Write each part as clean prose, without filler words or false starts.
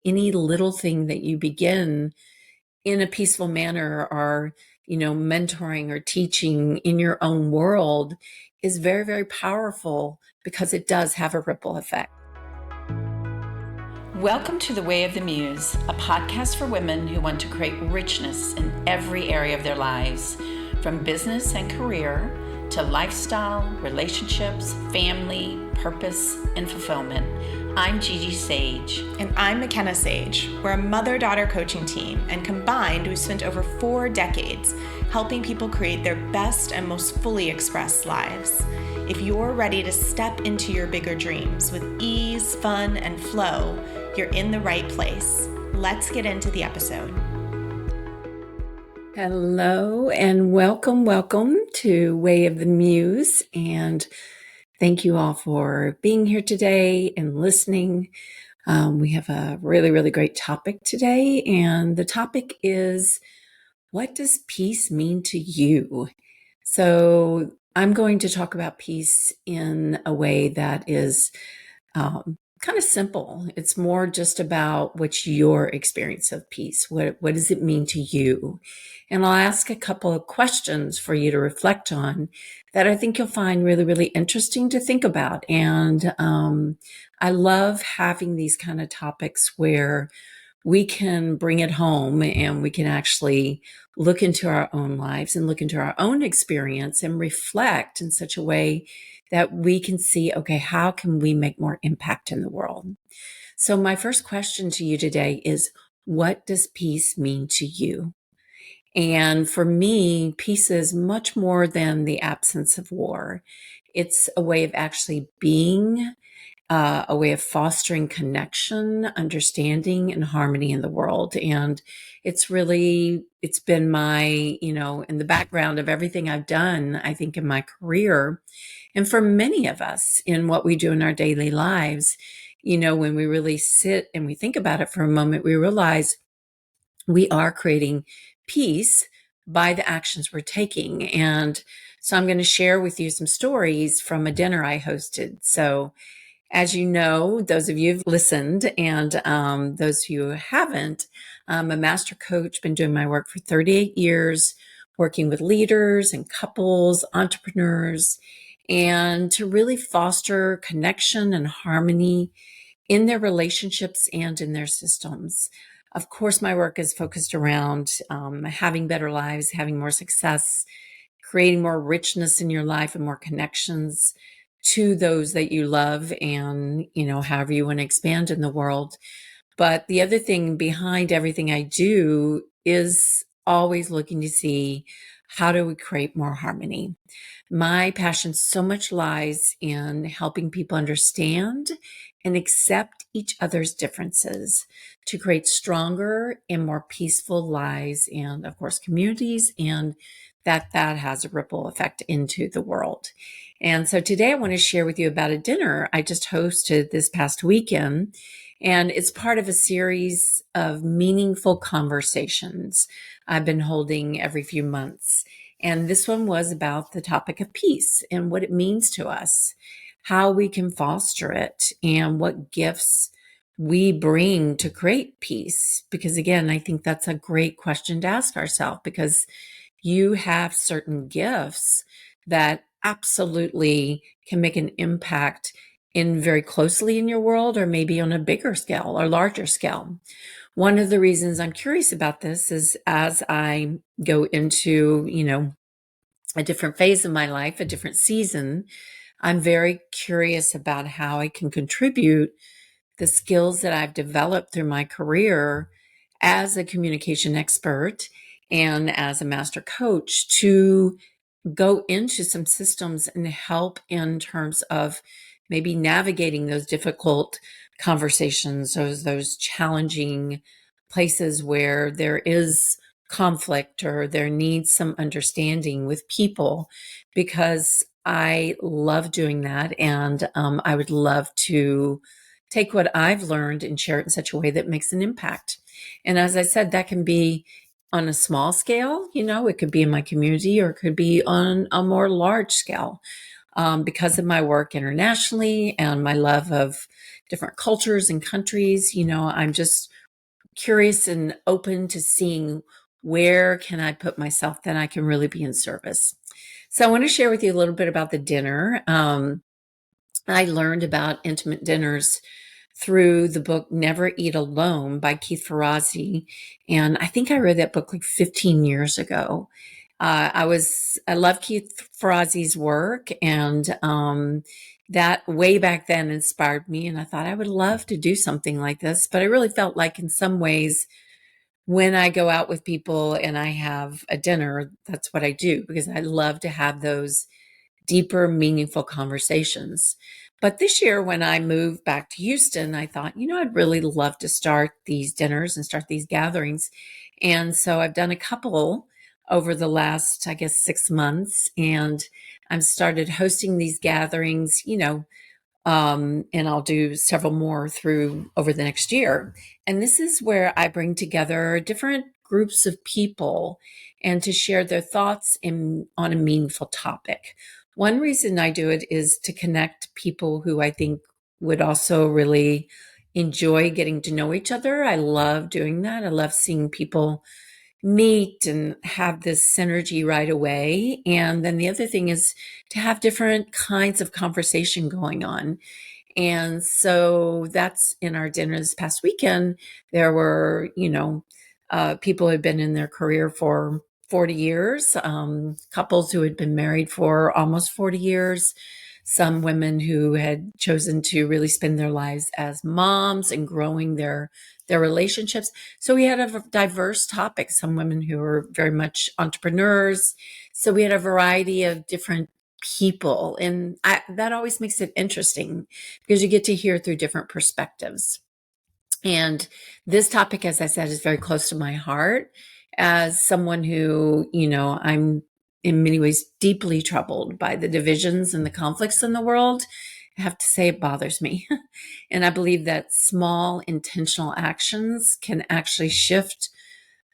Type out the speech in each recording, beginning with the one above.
any little thing that you begin in a peaceful manner or, mentoring or teaching in your own world is very, very powerful because it does have a ripple effect. Welcome to The Way of the Muse, a podcast for women who want to create richness in every area of their lives, from business and career to lifestyle, relationships, family, purpose, and fulfillment. I'm Gigi Sage. And I'm McKenna Sage. We're a mother-daughter coaching team, and combined, we've spent over 4 decades helping people create their best and most fully expressed lives. If you're ready to step into your bigger dreams with ease, fun, and flow, you're in the right place. Let's get into the episode. Hello and welcome to Way of the Muse, and thank you all for being here today and listening. We have a really, really great topic today, and the topic is, what does peace mean to you? So I'm going to talk about peace in a way that is kind of simple. It's more just about what's your experience of peace. What does it mean to you? And I'll ask a couple of questions for you to reflect on that I think you'll find really, really interesting to think about. And I love having these kind of topics where we can bring it home and we can actually look into our own lives and look into our own experience and reflect in such a way that we can see, okay, how can we make more impact in the world? So my first question to you today is, what does peace mean to you? And for me, peace is much more than the absence of war. It's a way of actually being, a way of fostering connection, understanding, and harmony in the world. And it's been my, in the background of everything I've done, I think in my career. And for many of us in what we do in our daily lives, when we really sit and we think about it for a moment, we realize we are creating peace by the actions we're taking. And so I'm going to share with you some stories from a dinner I hosted. So as you know, those of you who've listened and those of you who haven't, I'm a master coach, been doing my work for 38 years, working with leaders and couples, entrepreneurs, and to really foster connection and harmony in their relationships and in their systems. Of course, my work is focused around having better lives, having more success, creating more richness in your life and more connections to those that you love and, however you want to expand in the world. But the other thing behind everything I do is always looking to see, how do we create more harmony? My passion so much lies in helping people understand and accept each other's differences to create stronger and more peaceful lives and, of course, communities, and that has a ripple effect into the world. And so today I want to share with you about a dinner I just hosted this past weekend. And it's part of a series of meaningful conversations I've been holding every few months. And this one was about the topic of peace and what it means to us, how we can foster it, and what gifts we bring to create peace. Because again, I think that's a great question to ask ourselves, because you have certain gifts that absolutely can make an impact in very closely in your world, or maybe on a bigger scale or larger scale. One of the reasons I'm curious about this is as I go into, a different phase of my life, a different season, I'm very curious about how I can contribute the skills that I've developed through my career as a communication expert and as a master coach to go into some systems and help in terms of maybe navigating those difficult conversations, those challenging places where there is conflict or there needs some understanding with people, because I love doing that. And I would love to take what I've learned and share it in such a way that makes an impact. And as I said, that can be on a small scale, it could be in my community, or it could be on a more large scale. Because of my work internationally and my love of different cultures and countries. I'm just curious and open to seeing where can I put myself that I can really be in service. So I want to share with you a little bit about the dinner. I learned about intimate dinners through the book Never Eat Alone by Keith Ferrazzi. And I think I read that book like 15 years ago. I love Keith Ferrazzi's work, and that way back then inspired me. And I thought I would love to do something like this. But I really felt like in some ways, when I go out with people and I have a dinner, that's what I do, because I love to have those deeper, meaningful conversations. But this year, when I moved back to Houston, I thought, I'd really love to start these dinners and start these gatherings. And so I've done a couple over the last, I guess, 6 months. And I've started hosting these gatherings, and I'll do several more through over the next year. And this is where I bring together different groups of people and to share their thoughts on a meaningful topic. One reason I do it is to connect people who I think would also really enjoy getting to know each other. I love doing that. I love seeing people meet and have this synergy right away. And then the other thing is to have different kinds of conversation going on. And so that's in our dinner this past weekend. There were, people who had been in their career for 40 years, couples who had been married for almost 40 years, some women who had chosen to really spend their lives as moms and growing their relationships. So we had a diverse topic, some women who were very much entrepreneurs. So we had a variety of different people. And that always makes it interesting because you get to hear through different perspectives. And this topic, as I said, is very close to my heart as someone who, I'm in many ways deeply troubled by the divisions and the conflicts in the world. I have to say it bothers me. And I believe that small intentional actions can actually shift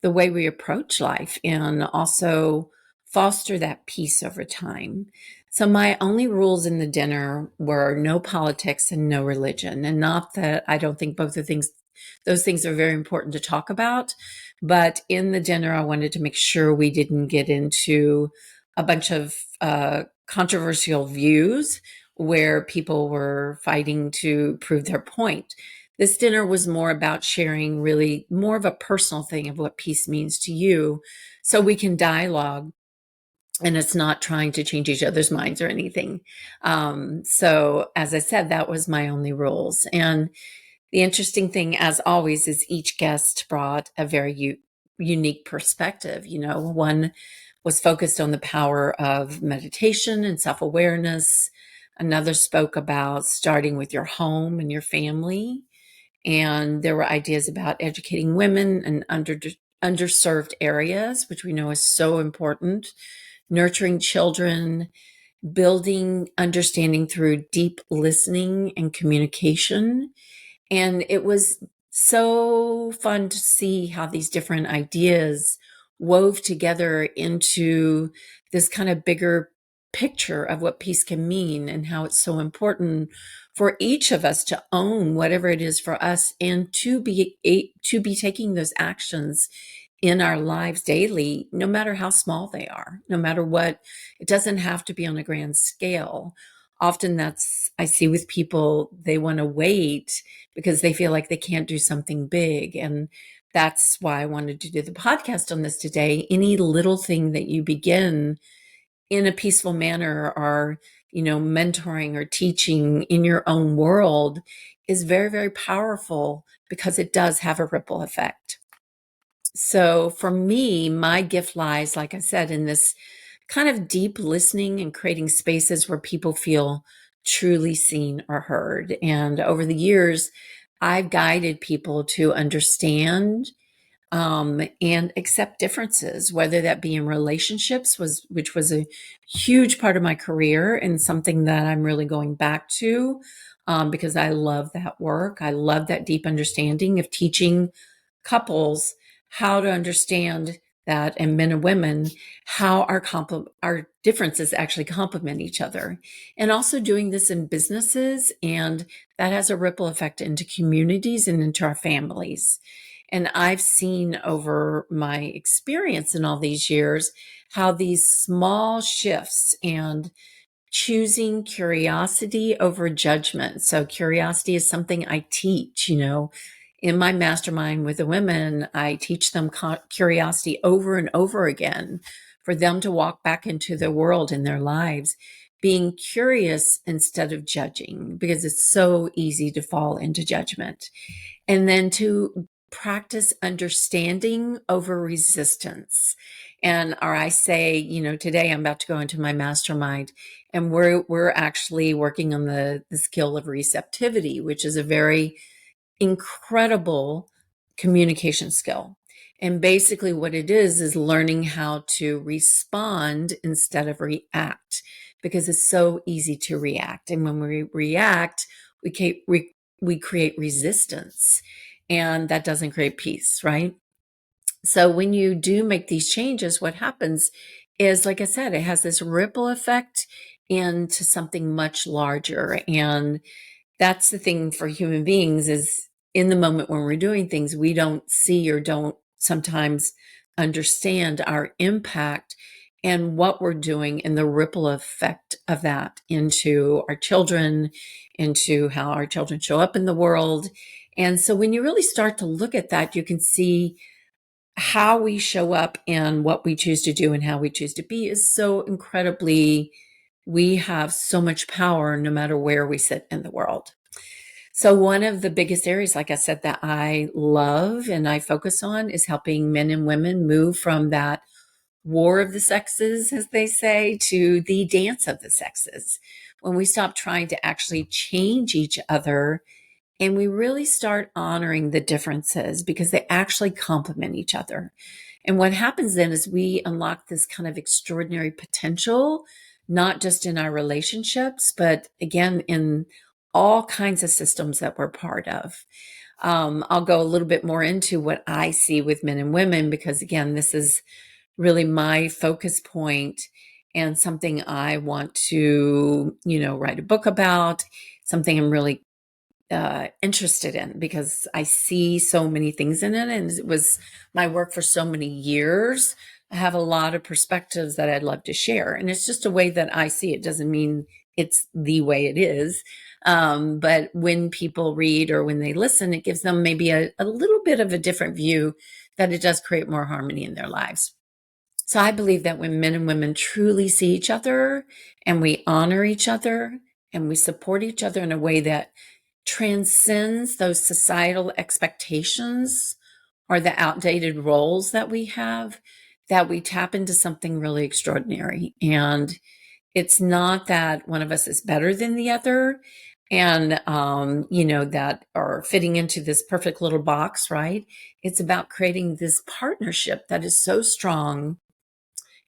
the way we approach life and also foster that peace over time. So my only rules in the dinner were no politics and no religion. And not that I don't think those things are very important to talk about. But in the dinner, I wanted to make sure we didn't get into a bunch of controversial views where people were fighting to prove their point. This dinner was more about sharing really more of a personal thing of what peace means to you so we can dialogue, and it's not trying to change each other's minds or anything. So as I said, that was my only rules. And the interesting thing, as always, is each guest brought a very unique perspective. One was focused on the power of meditation and self-awareness. Another spoke about starting with your home and your family. And there were ideas about educating women in underserved areas, which we know is so important, nurturing children, building understanding through deep listening and communication. And it was so fun to see how these different ideas wove together into this kind of bigger picture of what peace can mean and how it's so important for each of us to own whatever it is for us and to be taking those actions in our lives daily, no matter how small they are, no matter what. It doesn't have to be on a grand scale. Often I see with people, they want to wait because they feel like they can't do something big. And that's why I wanted to do the podcast on this today. Any little thing that you begin in a peaceful manner or, mentoring or teaching in your own world is very, very powerful because it does have a ripple effect. So for me, my gift lies, like I said, in this kind of deep listening and creating spaces where people feel truly seen or heard. And over the years, I've guided people to understand and accept differences, whether that be in relationships, which was a huge part of my career and something that I'm really going back to because I love that work. I love that deep understanding of teaching couples how to understand that, and men and women, how our differences actually complement each other. And also doing this in businesses, and that has a ripple effect into communities and into our families. And I've seen over my experience in all these years how these small shifts and choosing curiosity over judgment. So curiosity is something I teach, in my mastermind with the women. I teach them curiosity over and over again for them to walk back into the world in their lives, being curious instead of judging, because it's so easy to fall into judgment. And then to practice understanding over resistance. Or I say, today I'm about to go into my mastermind, and we're actually working on the skill of receptivity, which is a very incredible communication skill. And basically what it is learning how to respond instead of react, because it's so easy to react. And when we react, we create resistance, and that doesn't create peace, right? So when you do make these changes, what happens is, like I said, it has this ripple effect into something much larger. And that's the thing for human beings, is in the moment when we're doing things, we don't see or don't sometimes understand our impact and what we're doing and the ripple effect of that into our children, into how our children show up in the world. And so when you really start to look at that, you can see how we show up and what we choose to do and how we choose to be is so incredibly, we have so much power no matter where we sit in the world. So one of the biggest areas, like I said, that I love and I focus on is helping men and women move from that war of the sexes, as they say, to the dance of the sexes. When we stop trying to actually change each other and we really start honoring the differences, because they actually complement each other. And what happens then is we unlock this kind of extraordinary potential, not just in our relationships, but again, in all kinds of systems that we're part of. I'll go a little bit more into what I see with men and women, because again, this is really my focus point and something I want to, write a book about, something I'm really interested in, because I see so many things in it, and it was my work for so many years. I have a lot of perspectives that I'd love to share, and it's just a way that I see it. Doesn't mean it's the way it is, but when people read or when they listen, it gives them maybe a little bit of a different view, that it does create more harmony in their lives. So I believe that when men and women truly see each other and we honor each other and we support each other in a way that transcends those societal expectations or the outdated roles that we have, that we tap into something really extraordinary. And it's not that one of us is better than the other, and that are fitting into this perfect little box, right? It's about creating this partnership that is so strong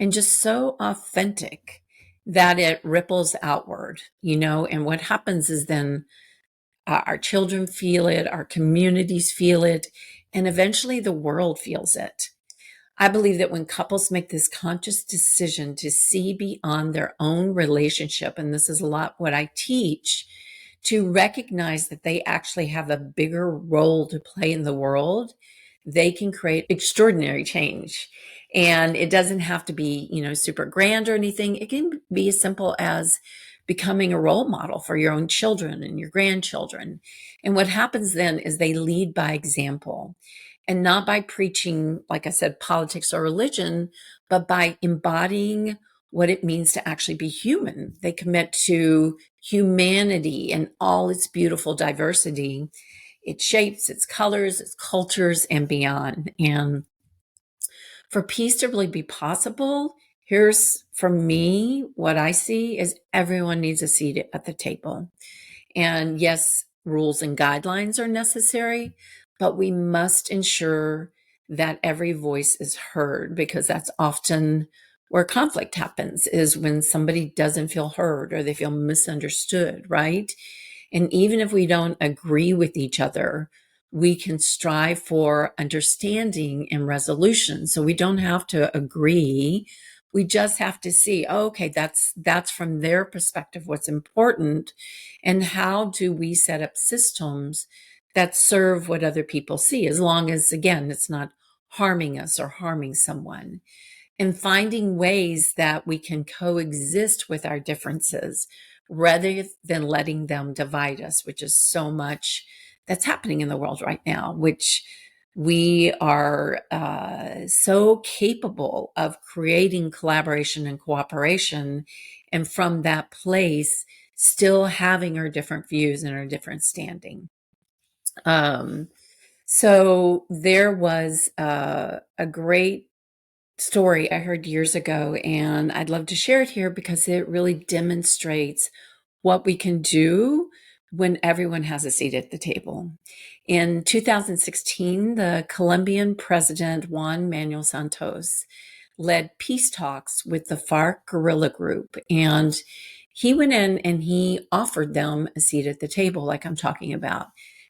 and just so authentic that it ripples outward, and what happens is then our children feel it, our communities feel it, and eventually the world feels it. I believe that when couples make this conscious decision to see beyond their own relationship, and this is a lot what I teach, to recognize that they actually have a bigger role to play in the world, they can create extraordinary change. And it doesn't have to be, super grand or anything. It can be as simple as becoming a role model for your own children and your grandchildren. And what happens then is they lead by example, and not by preaching, like I said, politics or religion, but by embodying what it means to actually be human. They commit to humanity and all its beautiful diversity, its shapes, its colors, its cultures, and beyond. And for peace to really be possible, here's, for me, what I see is everyone needs a seat at the table. And yes, rules and guidelines are necessary, but we must ensure that every voice is heard, because that's often where conflict happens, is when somebody doesn't feel heard or they feel misunderstood, right? And even if we don't agree with each other, we can strive for understanding and resolution. So we don't have to agree. We just have to see, oh, okay, that's from their perspective what's important, and how do we set up systems that serve what other people see, as long as, again, it's not harming us or harming someone, and finding ways that we can coexist with our differences rather than letting them divide us, which is so much that's happening in the world right now, which we are so capable of creating collaboration and cooperation. And from that place, still having our different views and our different standing. So there was a great story I heard years ago, and I'd love to share it here because it really demonstrates what we can do when everyone has a seat at the table. In 2016, the Colombian president Juan Manuel Santos led peace talks with the FARC guerrilla group, and he went in and he offered them a seat at the table, like I'm talking about,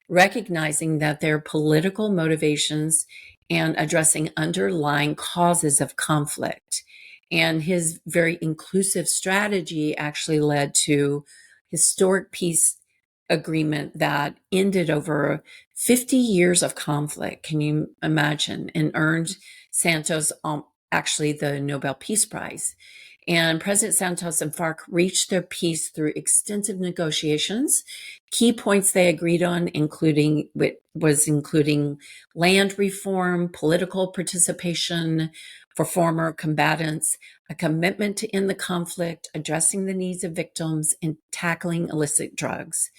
recognizing that their political motivations and addressing underlying causes of conflict. And his very inclusive strategy actually led to historic peace agreement that ended over 50 years of conflict. Can you imagine? And earned Santos actually the Nobel Peace Prize. And President Santos and FARC reached their peace through extensive negotiations. Key points they agreed on including land reform, political participation for former combatants, a commitment to end the conflict, addressing the needs of victims, and tackling illicit drugs.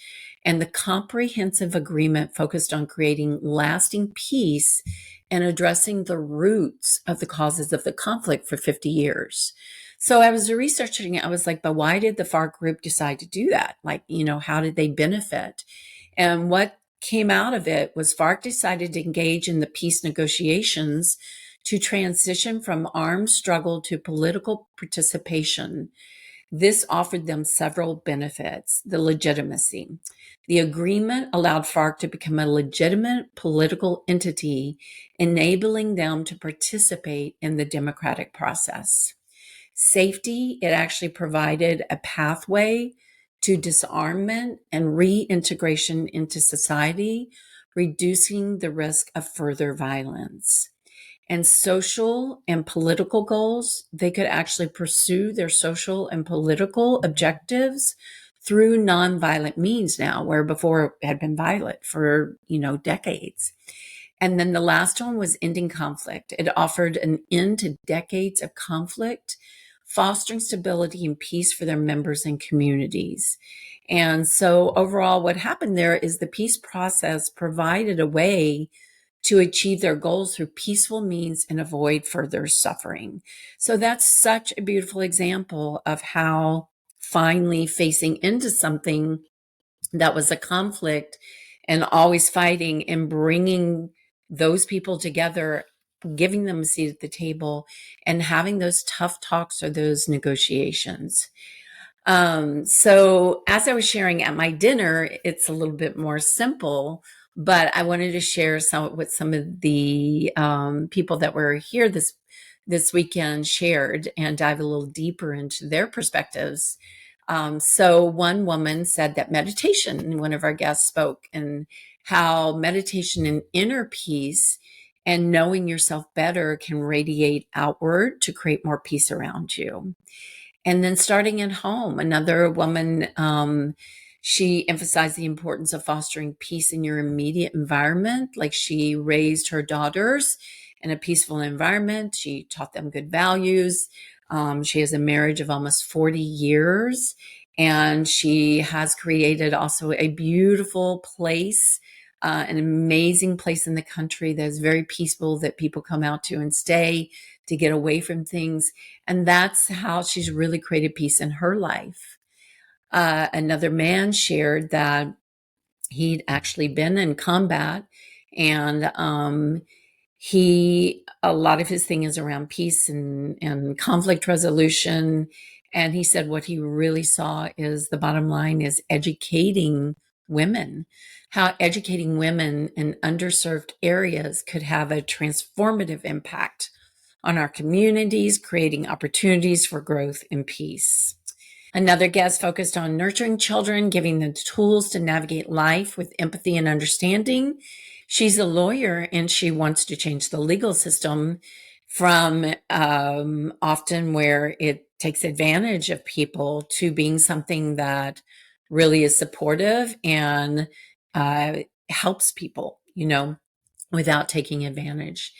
And the comprehensive agreement focused on creating lasting peace and addressing the roots of the causes of the conflict for 50 years. So I was researching it. I was like, but why did the FARC group decide to do that? Like, how did they benefit? And what came out of it was FARC decided to engage in the peace negotiations to transition from armed struggle to political participation. This offered them several benefits. The legitimacy. The agreement allowed FARC to become a legitimate political entity, enabling them to participate in the democratic process. Safety, it actually provided a pathway to disarmament and reintegration into society, reducing the risk of further violence. And social and political goals, they could actually pursue their social and political objectives through nonviolent means now, where before it had been violent for, decades. And then the last one was ending conflict. It offered an end to decades of conflict, fostering stability and peace for their members and communities. And so overall, what happened there is the peace process provided a way to achieve their goals through peaceful means and avoid further suffering. So that's such a beautiful example of how finally facing into something that was a conflict and always fighting and bringing those people together, giving them a seat at the table and having those tough talks or those negotiations. So as I was sharing at my dinner, it's a little bit more simple, but I wanted to share what some of the people that were here this weekend shared and dive a little deeper into their perspectives. So one woman said that meditation, and one of our guests spoke, and how meditation and inner peace and knowing yourself better can radiate outward to create more peace around you. And then starting at home, another woman, she emphasized the importance of fostering peace in your immediate environment. Like she raised her daughters in a peaceful environment. She taught them good values. She has a marriage of almost 40 years, and she has created also a beautiful place, an amazing place in the country that is very peaceful, that people come out to and stay to get away from things. And that's how she's really created peace in her life. Another man shared that he'd actually been in combat, and a lot of his thing is around peace and conflict resolution. And he said what he really saw is the bottom line is educating women, how educating women in underserved areas could have a transformative impact on our communities, creating opportunities for growth and peace. Another guest focused on nurturing children, giving them tools to navigate life with empathy and understanding. She's a lawyer and she wants to change the legal system from often where it takes advantage of people to being something that really is supportive and helps people, without taking advantage.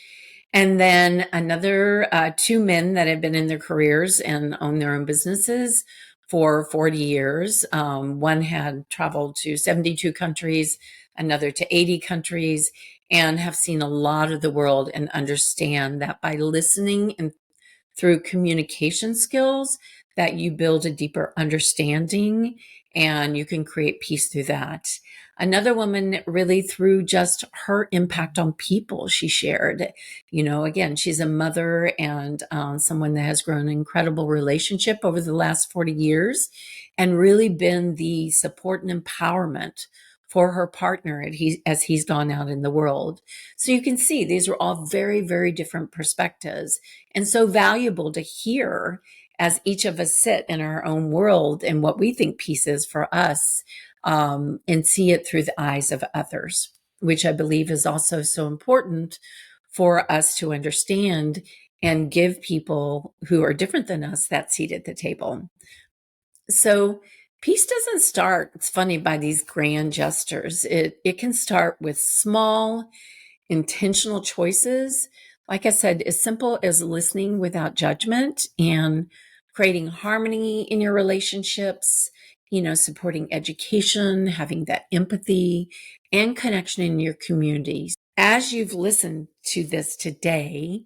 And then another two men that have been in their careers and own their own businesses for 40 years. One had traveled to 72 countries, another to 80 countries, and have seen a lot of the world and understand that by listening and through communication skills, that you build a deeper understanding and you can create peace through that. Another woman, really through just her impact on people, she shared, again, she's a mother and someone that has grown an incredible relationship over the last 40 years and really been the support and empowerment for her partner as he's gone out in the world. So you can see these are all very, very different perspectives and so valuable to hear as each of us sit in our own world and what we think peace is for us, and see it through the eyes of others, which I believe is also so important for us to understand and give people who are different than us that seat at the table. So peace doesn't start, it's funny, by these grand gestures. It can start with small, intentional choices. Like I said, as simple as listening without judgment and creating harmony in your relationships, supporting education, having that empathy and connection in your communities. As you've listened to this today,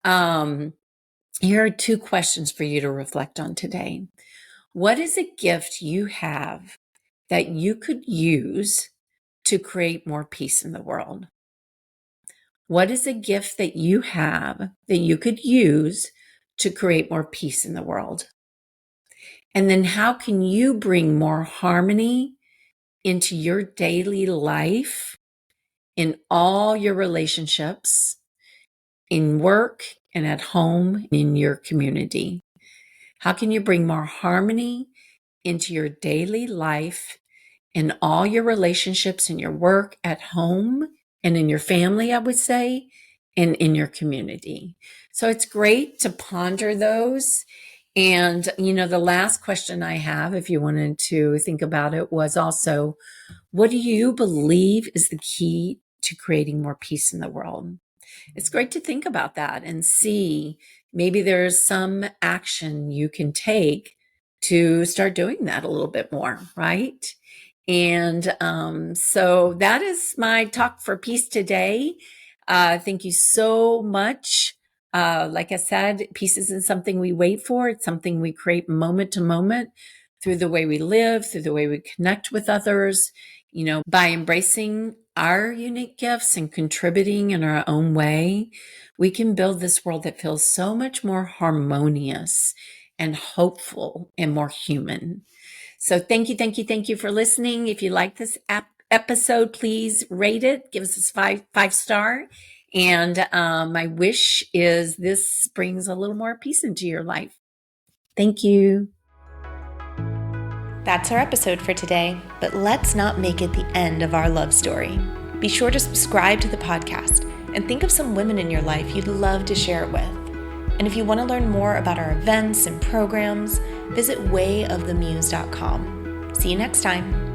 here are two questions for you to reflect on today. What is a gift you have that you could use to create more peace in the world? What is a gift that you have that you could use to create more peace in the world? And then how can you bring more harmony into your daily life, in all your relationships, in work and at home, in your community? How can you bring more harmony into your daily life, in all your relationships, in your work, at home, and in your family, I would say, and in your community? So it's great to ponder those. And, the last question I have, if you wanted to think about it, was also, what do you believe is the key to creating more peace in the world? It's great to think about that and see maybe there's some action you can take to start doing that a little bit more, right? And so that is my talk for peace today. Thank you so much. Like I said, peace isn't something we wait for. It's something we create moment to moment through the way we live, through the way we connect with others, by embracing our unique gifts and contributing in our own way, we can build this world that feels so much more harmonious and hopeful and more human. So thank you for listening. If you like this episode, please rate it. Give us a five star. And my wish is this brings a little more peace into your life. Thank you. That's our episode for today, but let's not make it the end of our love story. Be sure to subscribe to the podcast and think of some women in your life you'd love to share it with. And if you want to learn more about our events and programs, visit wayofthemuse.com. See you next time.